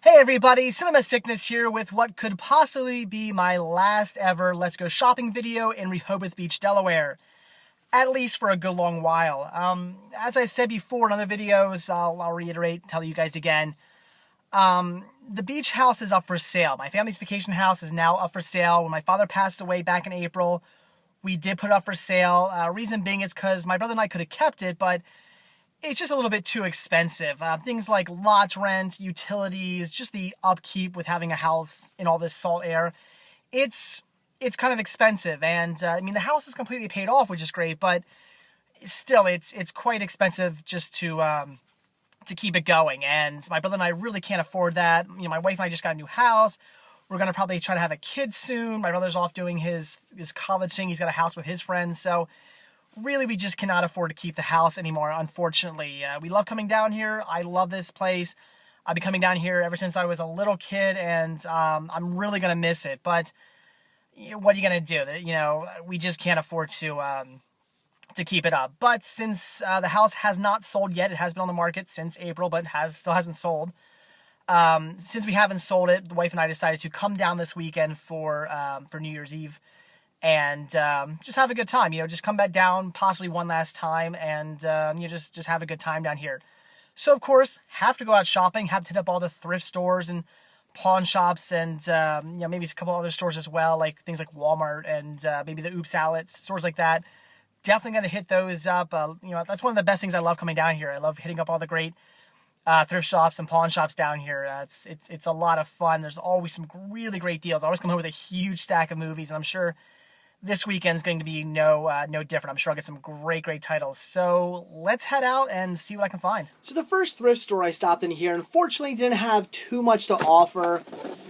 Hey everybody, Cinema Sickness here with what could possibly be my last ever Let's Go Shopping video in Rehoboth Beach, Delaware. At least for a good long while. As I said before in other videos, I'll reiterate, tell you guys again. The beach house is up for sale. My family's vacation house is now up for sale. When my father passed away back in April, we did put it up for sale. Reason being is because my brother and I could have kept it, but it's just a little bit too expensive. Things like lot rent, utilities, just the upkeep with having a house in all this salt air. It's kind of expensive. And I mean, the house is completely paid off, which is great, but still, it's quite expensive just to keep it going. And my brother and I really can't afford that. You know, my wife and I just got a new house. We're going to probably try to have a kid soon. My brother's off doing his college thing. He's got a house with his friends. So really, we just cannot afford to keep the house anymore, unfortunately. We love coming down here. I love this place. I've been coming down here ever since I was a little kid, and I'm really going to miss it. But what are you going to do? You know, we just can't afford to keep it up. But since the house has not sold yet, it has been on the market since April, but still hasn't sold. Since we haven't sold it, the wife and I decided to come down this weekend for New Year's Eve and just have a good time. You know, just come back down possibly one last time and just have a good time down here. So, of course, have to go out shopping, have to hit up all the thrift stores and pawn shops and, maybe a couple other stores as well, like things like Walmart and maybe the Ube Salad, stores like that. Definitely going to hit those up. That's one of the best things I love coming down here. I love hitting up all the great thrift shops and pawn shops down here. It's a lot of fun. There's always some really great deals. I always come home with a huge stack of movies, and I'm sure this weekend's going to be no different. I'm sure I'll get some great titles. So let's head out and see what I can find. So the first thrift store I stopped in here, unfortunately, didn't have too much to offer.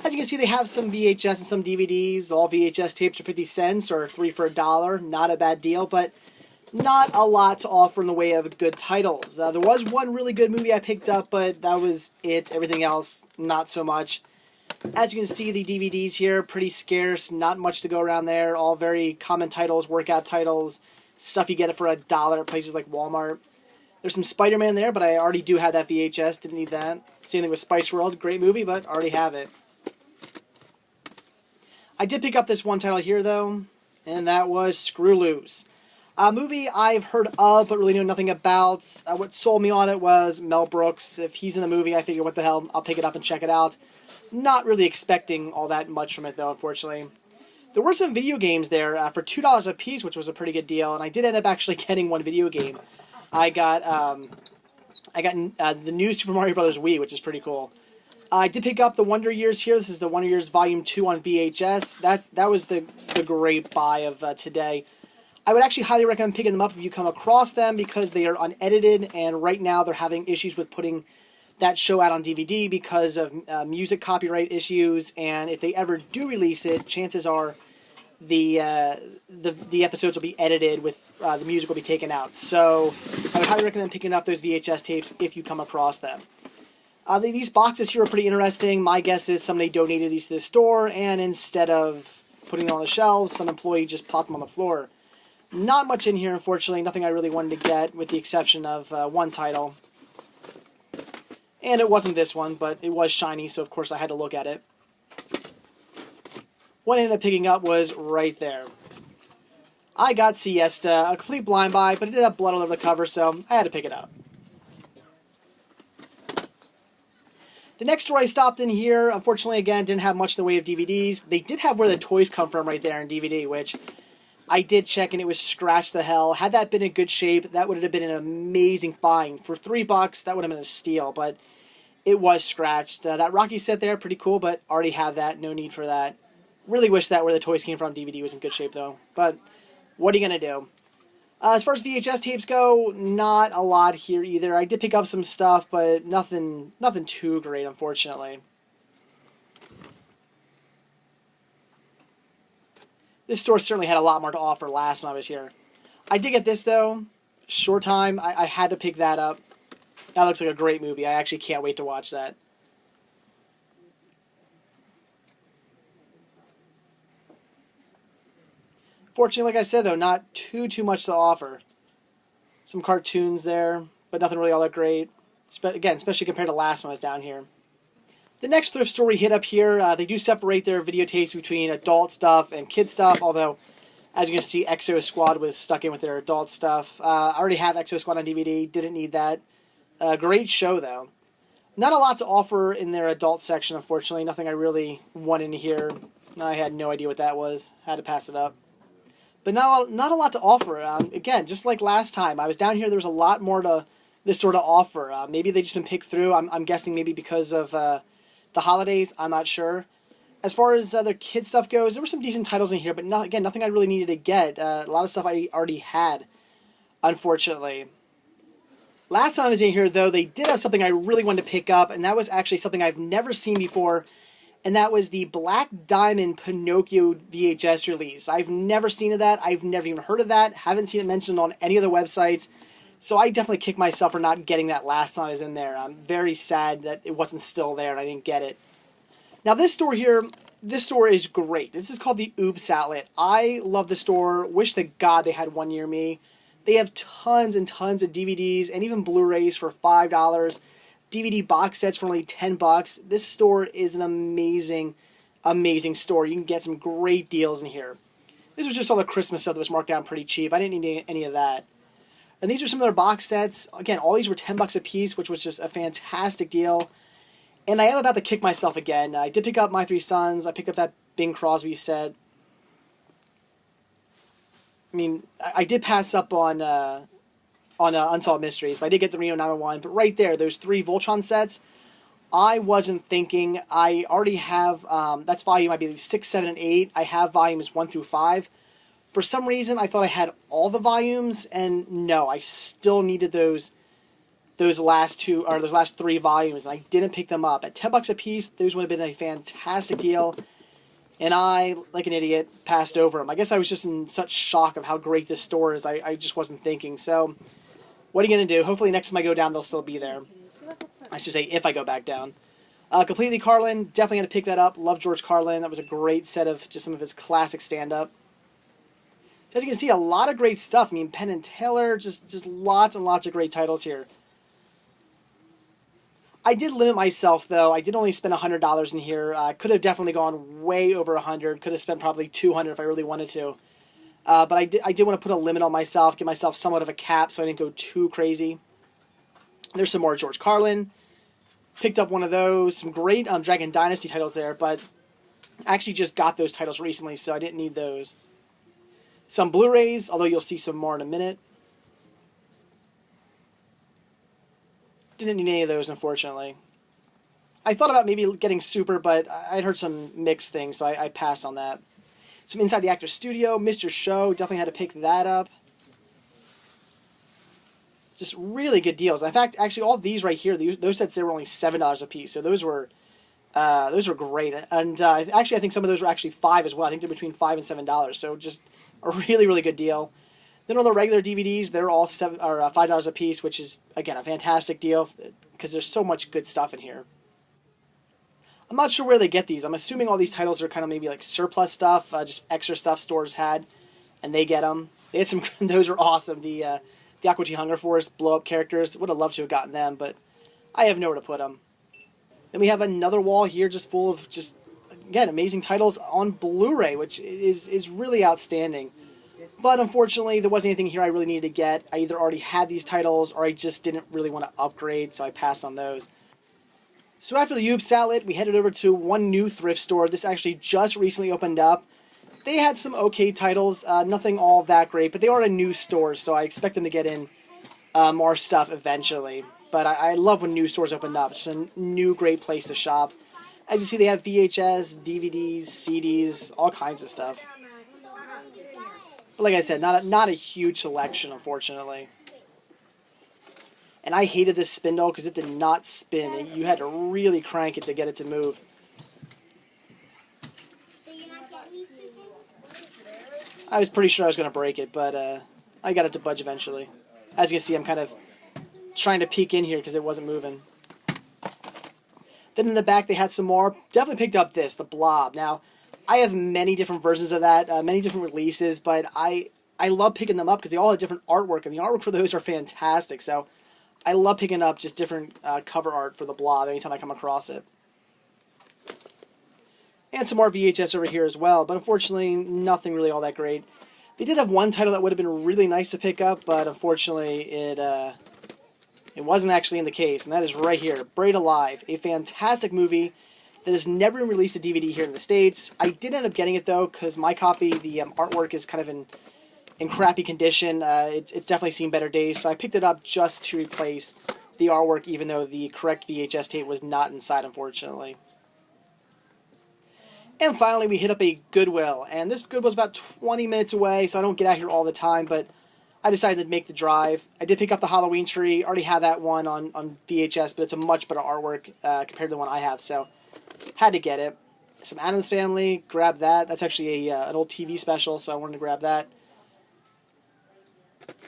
As you can see, they have some VHS and some DVDs. All VHS tapes are 50 cents or 3 for $1. Not a bad deal, but not a lot to offer in the way of good titles. There was one really good movie I picked up, but that was it. Everything else, not so much. As you can see, the DVDs here, pretty scarce, not much to go around there. All very common titles, workout titles, stuff you get it for $1 at places like Walmart. There's some Spider-Man there, but I already do have that VHS, didn't need that. Same thing with Spice World, great movie, but already have it. I did pick up this one title here, though, and that was Screw Loose. A movie I've heard of, but really know nothing about. What sold me on it was Mel Brooks. If he's in the movie, I figure, what the hell, I'll pick it up and check it out. Not really expecting all that much from it, though, unfortunately. There were some video games there for $2 a piece, which was a pretty good deal, and I did end up actually getting one video game. I got the new Super Mario Bros. Wii, which is pretty cool. I did pick up the Wonder Years here. This is the Wonder Years Volume 2 on VHS. That was the great buy of today. I would actually highly recommend picking them up if you come across them because they are unedited, and right now they're having issues with putting that show out on DVD because of music copyright issues, and if they ever do release it, chances are the episodes will be edited with the music will be taken out. So I would highly recommend picking up those VHS tapes if you come across them. These boxes here are pretty interesting. My guess is somebody donated these to the store, and instead of putting them on the shelves, some employee just popped them on the floor. Not much in here, unfortunately. Nothing I really wanted to get, with the exception of one title. And it wasn't this one, but it was shiny, so of course I had to look at it. What I ended up picking up was right there. I got Siesta, a complete blind buy, but it did have blood all over the cover, so I had to pick it up. The next store I stopped in here, unfortunately, again, didn't have much in the way of DVDs. They did have Where the Toys Come From right there in DVD, which I did check, and it was scratched to hell. Had that been in good shape, that would have been an amazing find. For $3, that would have been a steal, but it was scratched. That Rocky set there, pretty cool, but already have that. No need for that. Really wish that Where the Toys Came From DVD was in good shape, though. But what are you going to do? As far as VHS tapes go, not a lot here either. I did pick up some stuff, but nothing too great, unfortunately. This store certainly had a lot more to offer last time I was here. I did get this, though. Short time, I had to pick that up. That looks like a great movie. I actually can't wait to watch that. Fortunately, like I said, though, not too much to offer. Some cartoons there, but nothing really all that great. Again, especially compared to last time I was down here. The next thrift store we hit up here, they do separate their videotapes between adult stuff and kid stuff, although, as you can see, Exo Squad was stuck in with their adult stuff. I already have Exo Squad on DVD, didn't need that. Great show, though. Not a lot to offer in their adult section, unfortunately. Nothing I really wanted in here. I had no idea what that was. Had to pass it up. But not a lot to offer. Again, just like last time, I was down here, there was a lot more to this store to offer. Maybe they've just been picked through. I'm guessing maybe because of the holidays. I'm not sure. As far as other kid stuff goes, there were some decent titles in here, but again, nothing I really needed to get. A lot of stuff I already had, unfortunately. Last time I was in here, though, they did have something I really wanted to pick up, and that was actually something I've never seen before, and that was the Black Diamond Pinocchio VHS release. I've never seen of that. I've never even heard of that. Haven't seen it mentioned on any other websites, so I definitely kicked myself for not getting that last time I was in there. I'm very sad that it wasn't still there and I didn't get it. Now, this store here, this store is great. This is called the Ube Salad. I love the store. Wish to God they had one near me. They have tons and tons of DVDs and even Blu-rays for $5. DVD box sets for only $10. This store is an amazing, amazing store. You can get some great deals in here. This was just all the Christmas stuff that was marked down pretty cheap. I didn't need any of that. And these are some of their box sets. Again, all these were $10 a piece, which was just a fantastic deal. And I am about to kick myself again. I did pick up My Three Sons. I picked up that Bing Crosby set. I mean, I did pass up on Unsolved Mysteries, but I did get the Reno 911. But right there, those 3 Voltron sets, I wasn't thinking. I already have, that's volume, I believe, 6, 7, and 8. I have volumes 1 through 5. For some reason, I thought I had all the volumes, and no, I still needed those last 2, or those last 3 volumes, and I didn't pick them up. At $10 a piece, those would have been a fantastic deal. And I, like an idiot, passed over them. I guess I was just in such shock of how great this store is. I just wasn't thinking. So, what are you going to do? Hopefully next time I go down, they'll still be there. I should say, if I go back down. Completely Carlin, definitely going to pick that up. Love George Carlin. That was a great set of just some of his classic stand-up. So as you can see, a lot of great stuff. I mean, Penn and Teller, just lots and lots of great titles here. I did limit myself, though. I did only spend $100 in here. I could have definitely gone way over $100. Could have spent probably $200 if I really wanted to. But I did want to put a limit on myself, give myself somewhat of a cap so I didn't go too crazy. There's some more George Carlin. Picked up one of those. Some great Dragon Dynasty titles there, but I actually just got those titles recently, so I didn't need those. Some Blu-rays, although you'll see some more in a minute. Didn't need any of those, unfortunately. I thought about maybe getting Super, but I'd heard some mixed things, so I passed on that. Some Inside the Actors Studio, Mr. Show, definitely had to pick that up. Just really good deals. In fact, actually, all of these right here, those sets, they were only $7 a piece, so those were great. And actually, I think some of those were actually $5 as well. I think they're between $5 and $7, so just a really, really good deal. Then all the regular DVDs, they're all $5 a piece, which is, again, a fantastic deal because there's so much good stuff in here. I'm not sure where they get these. I'm assuming all these titles are kind of maybe like surplus stuff, just extra stuff stores had, and they get them. They had some, those were awesome. The Aqua Teen Hunger Force blow-up characters, would have loved to have gotten them, but I have nowhere to put them. Then we have another wall here just full of just, again, amazing titles on Blu-ray, which is really outstanding. But unfortunately, there wasn't anything here I really needed to get. I either already had these titles or I just didn't really want to upgrade, so I passed on those. So after the Ube Salad, we headed over to one new thrift store. This actually just recently opened up. They had some okay titles, nothing all that great, but they are a new store, so I expect them to get in more stuff eventually. But I love when new stores open up. It's a new great place to shop. As you see, they have VHS, DVDs, CDs, all kinds of stuff. But like I said, not a huge selection, unfortunately. And I hated this spindle because it did not spin. You had to really crank it to get it to move. I was pretty sure I was going to break it, but I got it to budge eventually. As you can see, I'm kind of trying to peek in here because it wasn't moving. Then in the back, they had some more. Definitely picked up this, the Blob. Now, I have many different versions of that, many different releases, but I love picking them up because they all have different artwork, and the artwork for those are fantastic. So I love picking up just different cover art for the Blob anytime I come across it. And some more VHS over here as well, but unfortunately, nothing really all that great. They did have one title that would have been really nice to pick up, but unfortunately, it wasn't actually in the case, and that is right here, Buried Alive, a fantastic movie that has never been released to DVD here in the States. I did end up getting it, though, because my copy, the artwork is kind of in crappy condition. It's definitely seen better days, so I picked it up just to replace the artwork, even though the correct VHS tape was not inside, unfortunately. And finally, we hit up a Goodwill, and this Goodwill's about 20 minutes away, so I don't get out here all the time, but I decided to make the drive. I did pick up the Halloween tree, already had that one on VHS, but it's a much better artwork compared to the one I have, so had to get it. Some Addams Family, grab that. That's actually an old TV special, so I wanted to grab that.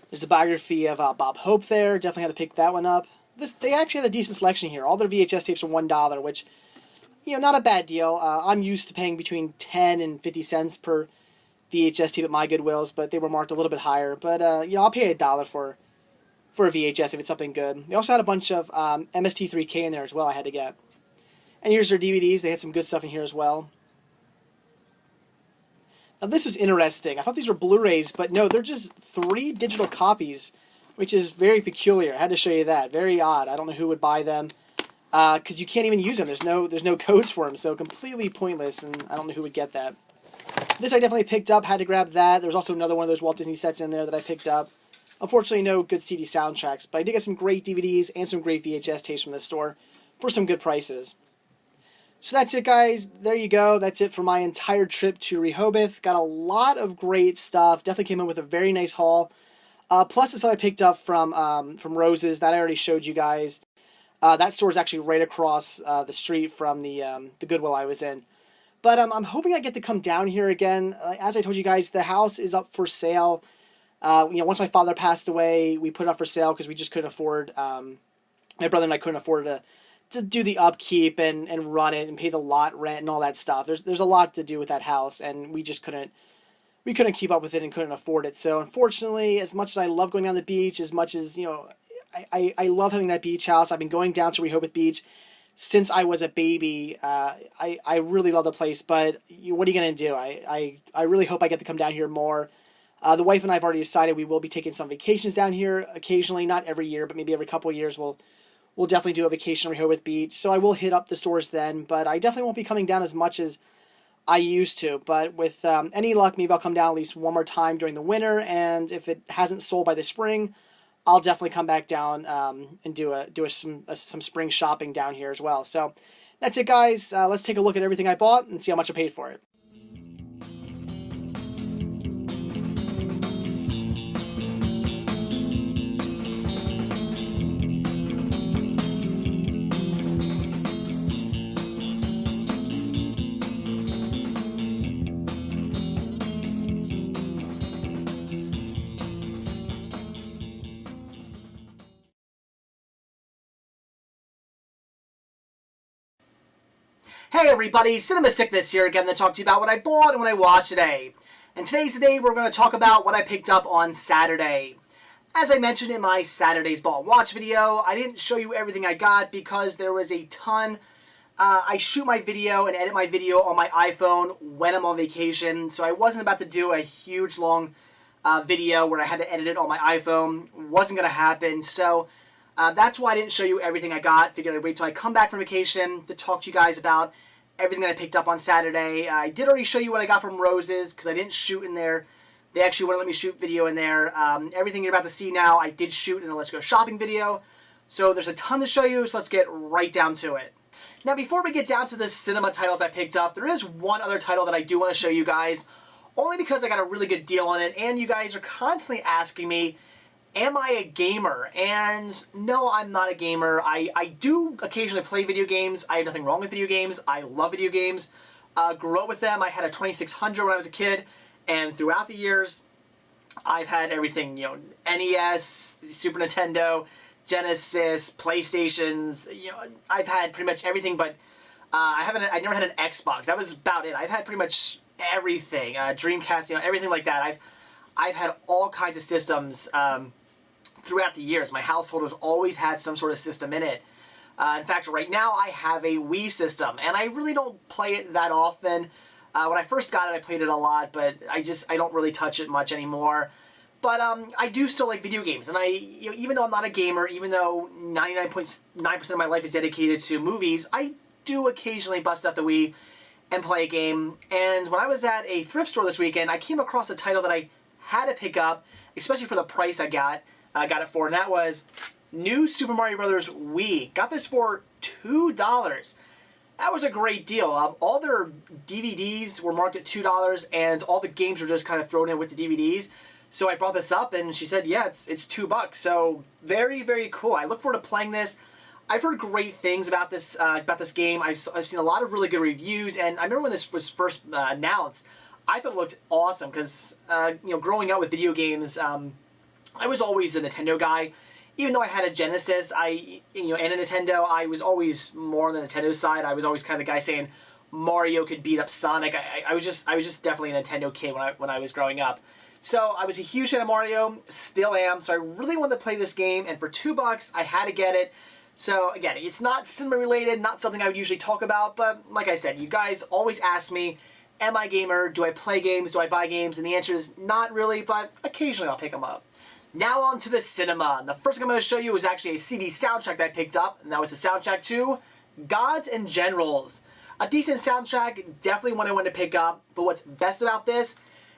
There's a biography of Bob Hope there, definitely had to pick that one up. They actually had a decent selection here. All their VHS tapes are $1, which, you know, not a bad deal. I'm used to paying between 10 and 50 cents per VHS tape at my Goodwills, but they were marked a little bit higher. But, you know, I'll pay $1 for a VHS if it's something good. They also had a bunch of MST3K in there as well I had to get. And here's their DVDs. They had some good stuff in here as well. Now, this was interesting. I thought these were Blu-rays, but no, they're just 3 digital copies, which is very peculiar. I had to show you that. Very odd. I don't know who would buy them. Because you can't even use them. There's no codes for them, so completely pointless, and I don't know who would get that. This I definitely picked up, had to grab that. There's also another one of those Walt Disney sets in there that I picked up. Unfortunately, no good CD soundtracks, but I did get some great DVDs and some great VHS tapes from this store for some good prices. So that's it, guys. There you go. That's it for my entire trip to Rehoboth. Got a lot of great stuff. Definitely came in with a very nice haul. Plus, this I picked up from Rose's that I already showed you guys. That store is actually right across the street from the Goodwill I was in. But I'm hoping I get to come down here again. As I told you guys, the house is up for sale. You know, once my father passed away, we put it up for sale because we just couldn't afford. My brother and I couldn't afford to do the upkeep and run it and pay the lot rent and all that stuff. There's a lot to do with that house, and we just couldn't keep up with it and couldn't afford it. So unfortunately, as much as I love going down the beach, as much as, you know, I love having that beach house. I've been going down to Rehoboth Beach since I was a baby. I really love the place, but what are you going to do? I really hope I get to come down here more. The wife and I have already decided we will be taking some vacations down here occasionally, not every year, but maybe every couple of years we'll definitely do a vacation in Rehoboth Beach. So I will hit up the stores then, but I definitely won't be coming down as much as I used to. But with any luck, maybe I'll come down at least one more time during the winter, and if it hasn't sold by the spring, I'll definitely come back down and do some spring shopping down here as well. So that's it, guys. Let's take a look at everything I bought and see how much I paid for it. Hey everybody, Cinema Sickness here again to talk to you about what I bought and what I watched today. And today's the day we're going to talk about what I picked up on Saturday. As I mentioned in my Saturday's Bought and Watch video, I didn't show you everything I got because there was a ton. I shoot my video and edit my video on my iPhone when I'm on vacation, so I wasn't about to do a huge long video where I had to edit it on my iPhone. It wasn't going to happen, so that's why I didn't show you everything I got. Figured I'd wait till I come back from vacation to talk to you guys about everything that I picked up on Saturday. I did already show you what I got from Rose's because I didn't shoot in there. They actually wouldn't let me shoot video in there. Everything you're about to see now, I did shoot in the Let's Go Shopping video. So there's a ton to show you, so let's get right down to it. Now, before we get down to the cinema titles I picked up, there is one other title that I do want to show you guys, only because I got a really good deal on it, and you guys are constantly asking me, am I a gamer? And no, I'm not a gamer. I do occasionally play video games. I have nothing wrong with video games. I love video games. Grew up with them. I had a 2600 when I was a kid, and throughout the years, I've had everything, you know, NES, Super Nintendo, Genesis, PlayStations, you know, I've had pretty much everything, but I never had an Xbox. That was about it. I've had pretty much everything, Dreamcast, you know, everything like that. I've had all kinds of systems throughout the years. My household has always had some sort of system in it. In fact, right now I have a Wii system, and I really don't play it that often. When I first got it, I played it a lot, but I don't really touch it much anymore. But I do still like video games, and even though I'm not a gamer, even though 99.9% of my life is dedicated to movies, I do occasionally bust out the Wii and play a game. And when I was at a thrift store this weekend, I came across a title that I had to pick up, especially for the price I got it for, and that was New Super Mario Bros. Wii. Got this for $2. That was a great deal. All their DVDs were marked at $2, and all the games were just kind of thrown in with the DVDs. So I brought this up, and she said, yeah, it's $2. So very, very cool. I look forward to playing this. I've heard great things about this game. I've seen a lot of really good reviews, and I remember when this was first announced, I thought it looked awesome because growing up with video games, I was always a Nintendo guy. Even though I had a Genesis, and a Nintendo, I was always more on the Nintendo side. I was always kind of the guy saying Mario could beat up Sonic. I was just definitely a Nintendo kid when I was growing up. So I was a huge fan of Mario, still am. So I really wanted to play this game, and for $2, I had to get it. So again, it's not cinema related, not something I would usually talk about, but like I said, you guys always ask me, am I a gamer? Do I play games? Do I buy games? And the answer is not really, but occasionally I'll pick them up. Now on to the cinema. And the first thing I'm going to show you is actually a CD soundtrack that I picked up, and that was the soundtrack to Gods and Generals. A decent soundtrack, definitely one I wanted to pick up, but what's best about this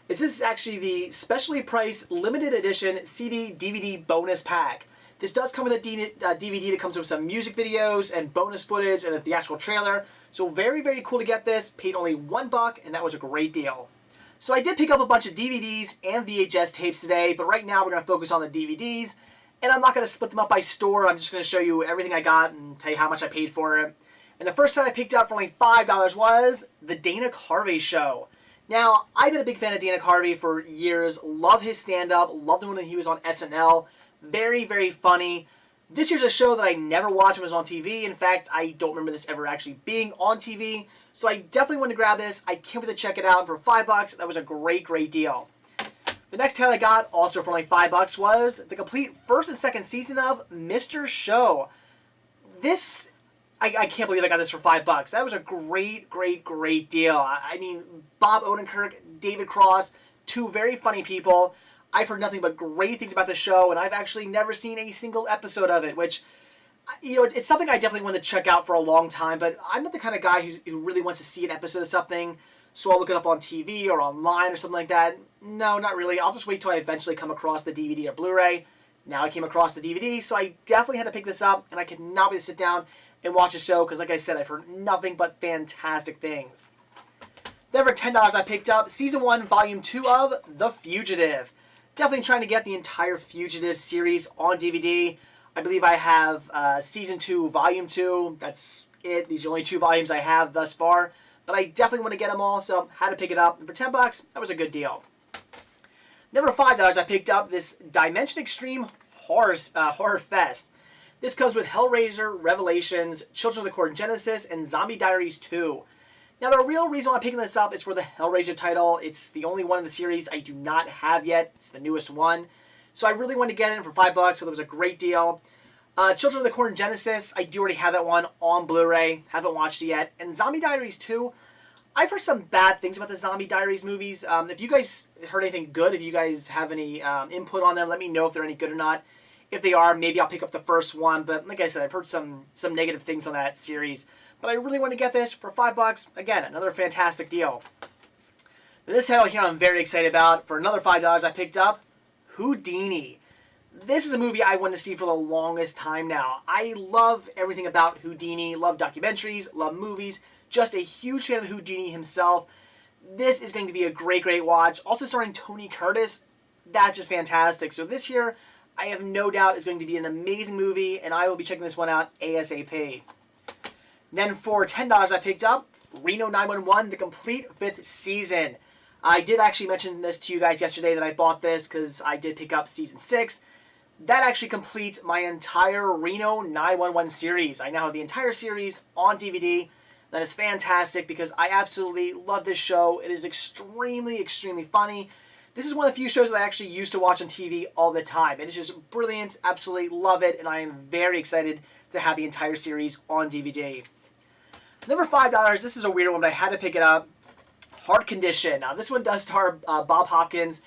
is actually the specially priced limited edition CD DVD bonus pack. This does come with a DVD that comes with some music videos and bonus footage and a theatrical trailer. So very, very cool to get this. Paid only $1, and that was a great deal. So I did pick up a bunch of DVDs and VHS tapes today, but right now we're going to focus on the DVDs. And I'm not going to split them up by store. I'm just going to show you everything I got and tell you how much I paid for it. And the first set I picked up for only $5 was The Dana Carvey Show. Now, I've been a big fan of Dana Carvey for years. Love his stand-up. Loved him when he was on SNL. Very, very funny. This here's a show that I never watched when it was on TV. In fact, I don't remember this ever actually being on TV. So I definitely want to grab this. I can't wait to check it out. And for $5, that was a great, great deal. The next title I got, also for only $5, was the complete first and second season of Mr. Show. This, I can't believe I got this for $5. That was a great, great, great deal. I mean, Bob Odenkirk, David Cross, two very funny people. I've heard nothing but great things about the show, and I've actually never seen a single episode of it, which, it's something I definitely want to check out for a long time, but I'm not the kind of guy who really wants to see an episode of something, so I'll look it up on TV or online or something like that. No, not really. I'll just wait till I eventually come across the DVD or Blu-ray. Now I came across the DVD, so I definitely had to pick this up, and I could not wait to sit down and watch the show, because like I said, I've heard nothing but fantastic things. Then for $10, I picked up Season 1, Volume 2 of The Fugitive. Definitely trying to get the entire Fugitive series on DVD. I believe I have Season 2, Volume 2. That's it. These are the only 2 volumes I have thus far. But I definitely want to get them all, so had to pick it up. And for $10, that was a good deal. Then for $5, I picked up this Dimension Extreme Horror Fest. This comes with Hellraiser, Revelations, Children of the Corn Genesis, and Zombie Diaries 2. Now, the real reason why I'm picking this up is for the Hellraiser title. It's the only one in the series I do not have yet. It's the newest one. So I really wanted to get it for $5, so it was a great deal. Children of the Corn Genesis, I do already have that one on Blu-ray. Haven't watched it yet. And Zombie Diaries 2, I've heard some bad things about the Zombie Diaries movies. If you guys heard anything good, if you guys have any input on them, let me know if they're any good or not. If they are, maybe I'll pick up the first one. But like I said, I've heard some negative things on that series. But I really want to get this for $5. Again, another fantastic deal. This title here I'm very excited about. For another $5, I picked up Houdini. This is a movie I wanted to see for the longest time now. I love everything about Houdini. Love documentaries, love movies. Just a huge fan of Houdini himself. This is going to be a great, great watch. Also starring Tony Curtis. That's just fantastic. So this here, I have no doubt, is going to be an amazing movie, and I will be checking this one out ASAP. Then for $10, I picked up Reno 911, the complete 5th season. I did actually mention this to you guys yesterday that I bought this because I did pick up Season 6. That actually completes my entire Reno 911 series. I now have the entire series on DVD. That is fantastic because I absolutely love this show. It is extremely, extremely funny. This is one of the few shows that I actually used to watch on TV all the time. It is just brilliant. Absolutely love it, and I am very excited to have the entire series on DVD. Number $5, this is a weird one, but I had to pick it up. Heart Condition. Now, this one does star Bob Hopkins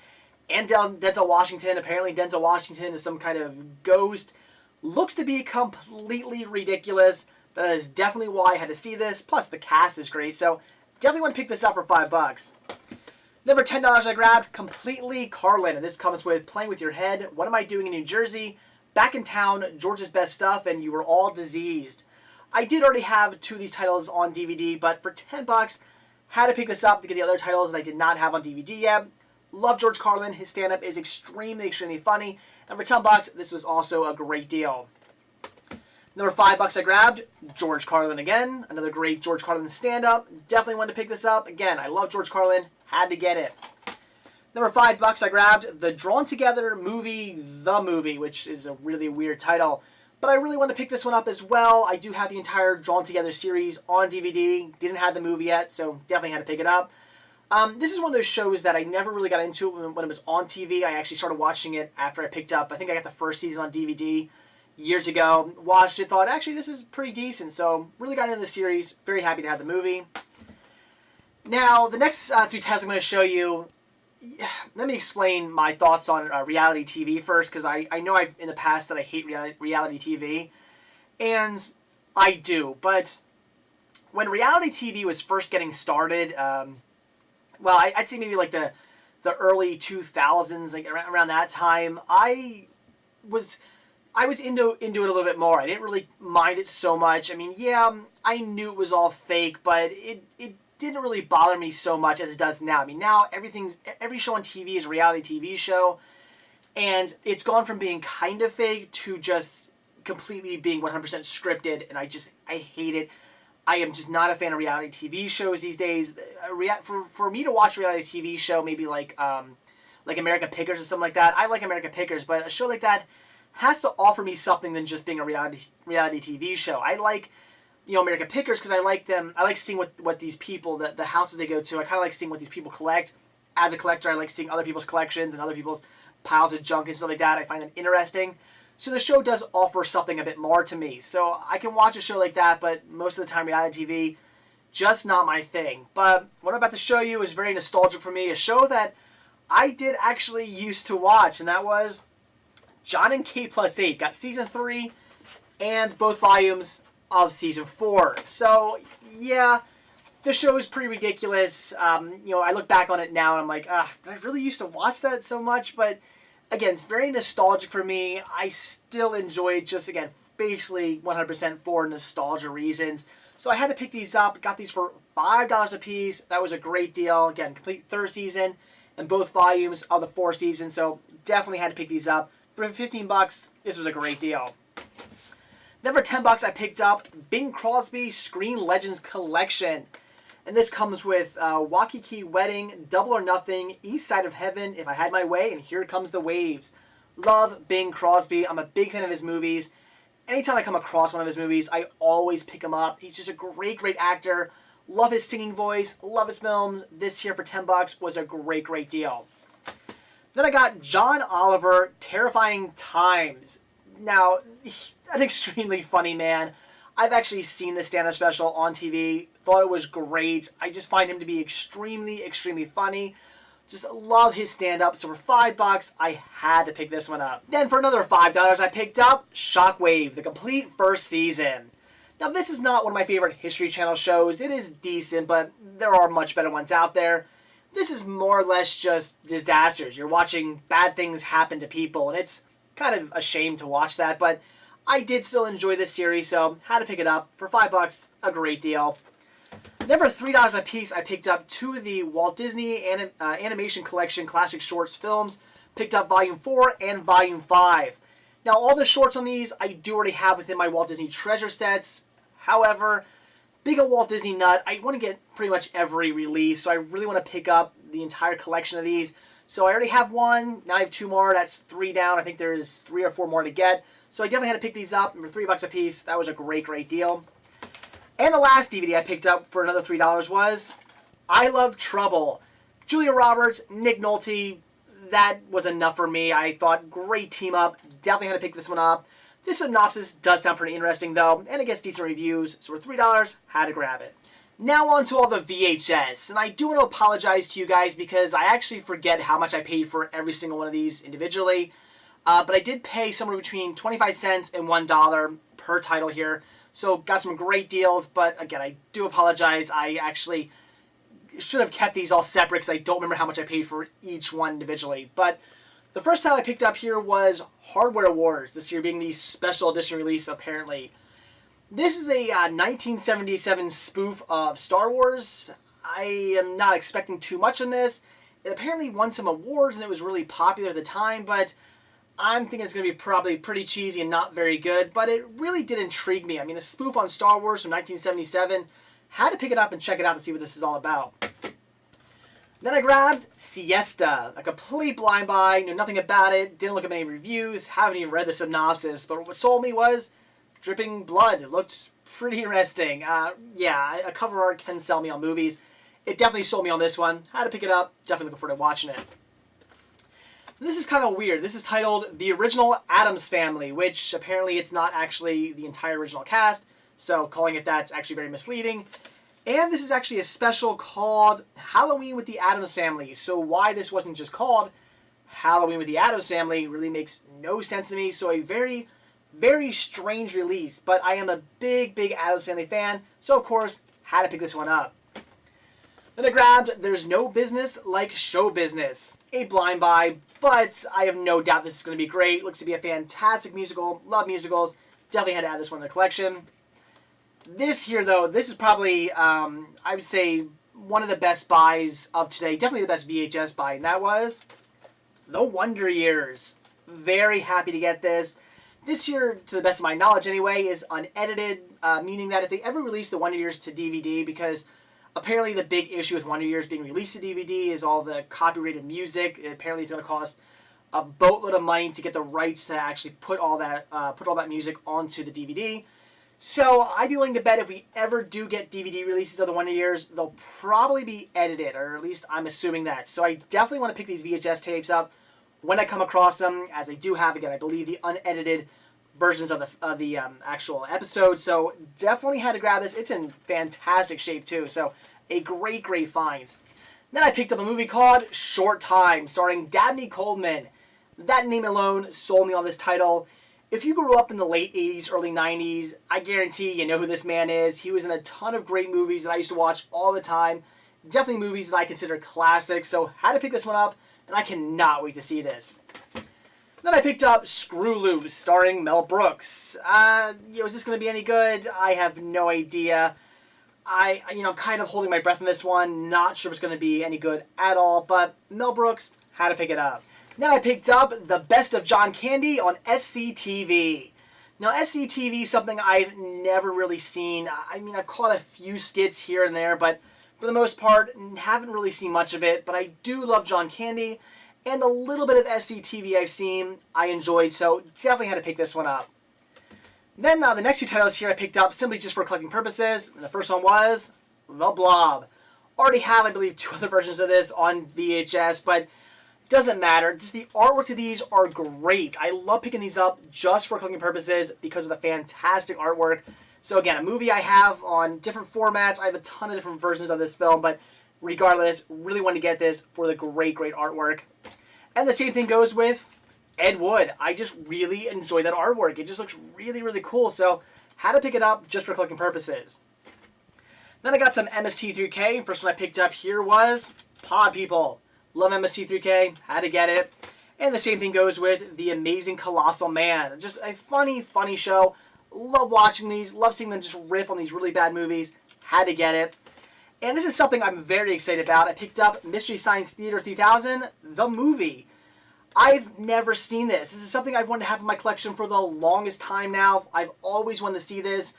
and Denzel Washington. Apparently, Denzel Washington is some kind of ghost. Looks to be completely ridiculous. That is definitely why I had to see this. Plus, the cast is great, so definitely want to pick this up for $5. Number $10 I grabbed, Completely Carlin, and this comes with Playing With Your Head, What Am I Doing in New Jersey, Back in Town, George's Best Stuff, and You Were All Diseased. I did already have 2 of these titles on DVD, but for $10, had to pick this up to get the other titles that I did not have on DVD yet. Love George Carlin. His stand-up is extremely funny. And for $10, this was also a great deal. Number $5 I grabbed, George Carlin again. Another great George Carlin stand-up. Definitely wanted to pick this up. Again, I love George Carlin. Had to get it. Number $5 I grabbed the Drawn Together movie, The Movie, which is a really weird title. But I really want to pick this one up as well. I do have the entire Drawn Together series on DVD. Didn't have the movie yet, so definitely had to pick it up. This is one of those shows that I never really got into when it was on TV. I actually started watching it after I picked up. I think I got the first season on DVD years ago. Watched it, thought, actually, this is pretty decent. So really got into the series. Very happy to have the movie. Now, the next 3 titles I'm going to show you, let me explain my thoughts on reality TV first, because I know I've in the past that I hate reality TV, and I do. But when reality TV was first getting started, well, I'd say maybe like the early 2000s, like around that time, I was into it a little bit more. I didn't really mind it so much. I mean, yeah, I knew it was all fake, but it didn't really bother me so much as it does now. I mean, now every show on TV is a reality TV show, and it's gone from being kind of fake to just completely being 100% scripted, and I hate it. I am just not a fan of reality TV shows these days. For me to watch a reality TV show, maybe like American Pickers or something like that, I like American Pickers, but a show like that has to offer me something than just being a reality TV show. I like, American Pickers because I like them. I like seeing what these people, the houses they go to. I kind of like seeing what these people collect. As a collector, I like seeing other people's collections and other people's piles of junk and stuff like that. I find that interesting. So the show does offer something a bit more to me. So I can watch a show like that, but most of the time reality TV, just not my thing. But what I'm about to show you is very nostalgic for me. A show that I did actually used to watch, and that was John and Kate Plus 8. Got Season 3 and both volumes of Season 4. So, yeah, the show is pretty ridiculous. I look back on it now and I'm like, did I really used to watch that so much? But again, it's very nostalgic for me. I still enjoy it, just, again, basically 100% for nostalgia reasons. So I had to pick these up. Got these for $5 a piece. That was a great deal. Again, complete 3rd season and both volumes of the 4th season. So definitely had to pick these up. For $15, this was a great deal. Number $10, I picked up Bing Crosby Screen Legends Collection. And this comes with Waikiki Wedding, Double or Nothing, East Side of Heaven, If I Had My Way, and Here Comes the Waves. Love Bing Crosby. I'm a big fan of his movies. Anytime I come across one of his movies, I always pick him up. He's just a great actor. Love his singing voice. Love his films. This here for $10 was a great deal. Then I got John Oliver, Terrifying Times. Now, an extremely funny man. I've actually seen this stand-up special on TV. Thought it was great. I just find him to be extremely funny. Just love his stand-up. So for $5, I had to pick this one up. Then for another $5, I picked up Shockwave, the complete 1st season. Now, this is not one of my favorite History Channel shows. It is decent, but there are much better ones out there. This is more or less just disasters. You're watching bad things happen to people, and it's kind of a shame to watch that, but I did still enjoy this series, so had to pick it up. For $5, a great deal. Then for $3 a piece, I picked up 2 of the Walt Disney Animation Collection Classic Shorts films. Picked up Volume 4 and Volume 5. Now, all the shorts on these I do already have within my Walt Disney Treasure sets. However, big old Walt Disney nut, I want to get pretty much every release, so I really want to pick up the entire collection of these. So I already have 1, now I have 2 more, that's 3 down. I think there's 3 or 4 more to get. So I definitely had to pick these up, and for $3 a piece, that was a great deal. And the last DVD I picked up for another $3 was I Love Trouble. Julia Roberts, Nick Nolte, that was enough for me. I thought great team up, definitely had to pick this one up. This synopsis does sound pretty interesting though, and it gets decent reviews, so for $3, had to grab it. Now on to all the VHS, and I do want to apologize to you guys because I actually forget how much I paid for every single one of these individually, but I did pay somewhere between 25 cents and $1 per title here, so got some great deals, but again, I do apologize. I actually should have kept these all separate because I don't remember how much I paid for each one individually, but the first title I picked up here was Hardware Wars, this year being the special edition release apparently. This is a 1977 spoof of Star Wars. I am not expecting too much on this. It apparently won some awards and it was really popular at the time, but I'm thinking it's going to be probably pretty cheesy and not very good, but it really did intrigue me. I mean, a spoof on Star Wars from 1977. Had to pick it up and check it out to see what this is all about. Then I grabbed Siesta, a complete blind buy, knew nothing about it, didn't look at many reviews, haven't even read the synopsis, but what sold me was dripping blood. It looked pretty interesting. Yeah, a cover art can sell me on movies. It definitely sold me on this one. Had to pick it up, definitely looking forward to watching it. This is kind of weird. This is titled The Original Addams Family, which apparently it's not actually the entire original cast, so calling it that's actually very misleading. And this is actually a special called Halloween with the Addams Family. So why this wasn't just called Halloween with the Addams Family really makes no sense to me. So a very, very strange release. But I am a big, big Addams Family fan. So of course, had to pick this one up. Then I grabbed There's No Business Like Show Business. A blind buy, but I have no doubt this is going to be great. Looks to be a fantastic musical. Love musicals. Definitely had to add this one to the collection. This here, though, this is probably, I would say, one of the best buys of today. Definitely the best VHS buy, and that was The Wonder Years. Very happy to get this. This here, to the best of my knowledge anyway, is unedited, meaning that if they ever release The Wonder Years to DVD, because apparently the big issue with Wonder Years being released to DVD is all the copyrighted music. Apparently it's going to cost a boatload of money to get the rights to actually put all that music onto the DVD. So I'd be willing to bet if we ever do get DVD releases of The Wonder Years, they'll probably be edited, or at least I'm assuming that. So I definitely want to pick these VHS tapes up when I come across them, as I do have, again, I believe the unedited versions of the actual episode. So definitely had to grab this. It's in fantastic shape too, so a great, great find. Then I picked up a movie called Short Time, starring Dabney Coleman. That name alone sold me on this title. If you grew up in the late 80s, early 90s, I guarantee you know who this man is. He was in a ton of great movies that I used to watch all the time. Definitely movies that I consider classics, so had to pick this one up, and I cannot wait to see this. Then I picked up Screw Loose, starring Mel Brooks. Is this going to be any good? I have no idea. I'm kind of holding my breath on this one. Not sure if it's going to be any good at all, but Mel Brooks, had to pick it up. Then I picked up The Best of John Candy on SCTV. Now, SCTV is something I've never really seen. I mean, I've caught a few skits here and there, but for the most part, haven't really seen much of it. But I do love John Candy, and a little bit of SCTV I've seen, I enjoyed, so definitely had to pick this one up. Then the next two titles here I picked up simply just for collecting purposes. And the first one was The Blob. Already have, I believe, 2 other versions of this on VHS, but doesn't matter. Just the artwork to these are great. I love picking these up just for collecting purposes because of the fantastic artwork. So again, a movie I have on different formats. I have a ton of different versions of this film, but regardless, really want to get this for the great, great artwork. And the same thing goes with Ed Wood. I just really enjoy that artwork. It just looks really, really cool. So had to pick it up just for collecting purposes. Then I got some MST3K. First one I picked up here was Pod People. Love MST3K, had to get it. And the same thing goes with The Amazing Colossal Man. Just a funny, funny show. Love watching these, love seeing them just riff on these really bad movies. Had to get it. And this is something I'm very excited about. I picked up Mystery Science Theater 3000, the movie. I've never seen this. This is something I've wanted to have in my collection for the longest time now. I've always wanted to see this.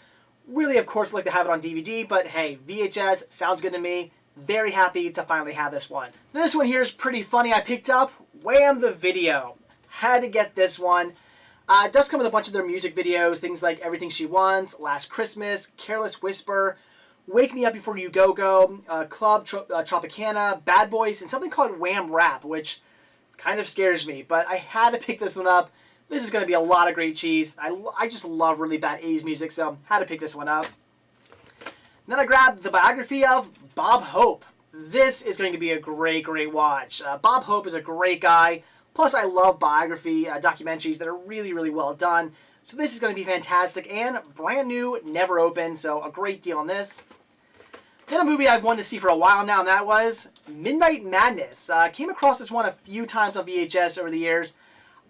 Really, of course, like to have it on DVD, but hey, VHS sounds good to me. Very happy to finally have this one. This one here is pretty funny. I picked up Wham! The Video. Had to get this one. It does come with a bunch of their music videos, things like Everything She Wants, Last Christmas, Careless Whisper, Wake Me Up Before You Go Go, Club Tropicana, Bad Boys, and something called Wham! Rap, which kind of scares me, but I had to pick this one up This is going to be a lot of great cheese. I just love really bad 80s music, so had to pick this one up. And then I grabbed the biography of Bob Hope. This is going to be a great, great watch. Bob Hope is a great guy. Plus, I love biography documentaries that are really, really well done. So this is going to be fantastic and brand new, never opened, so a great deal on this. Then a movie I've wanted to see for a while now, and that was Midnight Madness. Came across this one a few times on VHS over the years.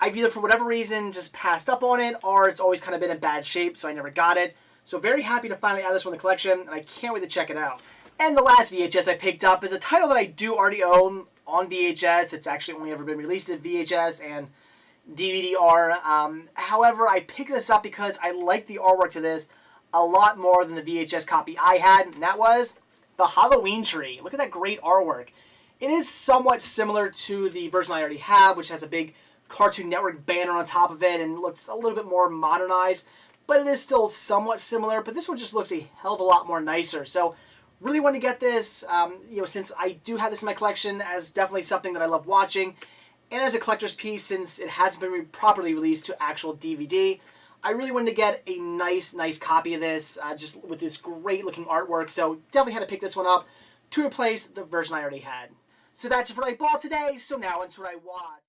I've either, for whatever reason, just passed up on it, or it's always kind of been in bad shape, so I never got it. So very happy to finally add this one to the collection, and I can't wait to check it out. And the last VHS I picked up is a title that I do already own on VHS. It's actually only ever been released in VHS and DVD-R. However, I picked this up because I like the artwork to this a lot more than the VHS copy I had, and that was the Halloween Tree. Look at that great artwork. It is somewhat similar to the version I already have, which has a big Cartoon Network banner on top of it and looks a little bit more modernized, but it is still somewhat similar, but this one just looks a hell of a lot more nicer. So really want to get this, since I do have this in my collection, as definitely something that I love watching, and as a collector's piece since it hasn't been properly released to actual DVD. I really wanted to get a nice copy of this, just with this great looking artwork, so definitely had to pick this one up to replace the version I already had. So that's it for what I bought today, so now onto what I watched.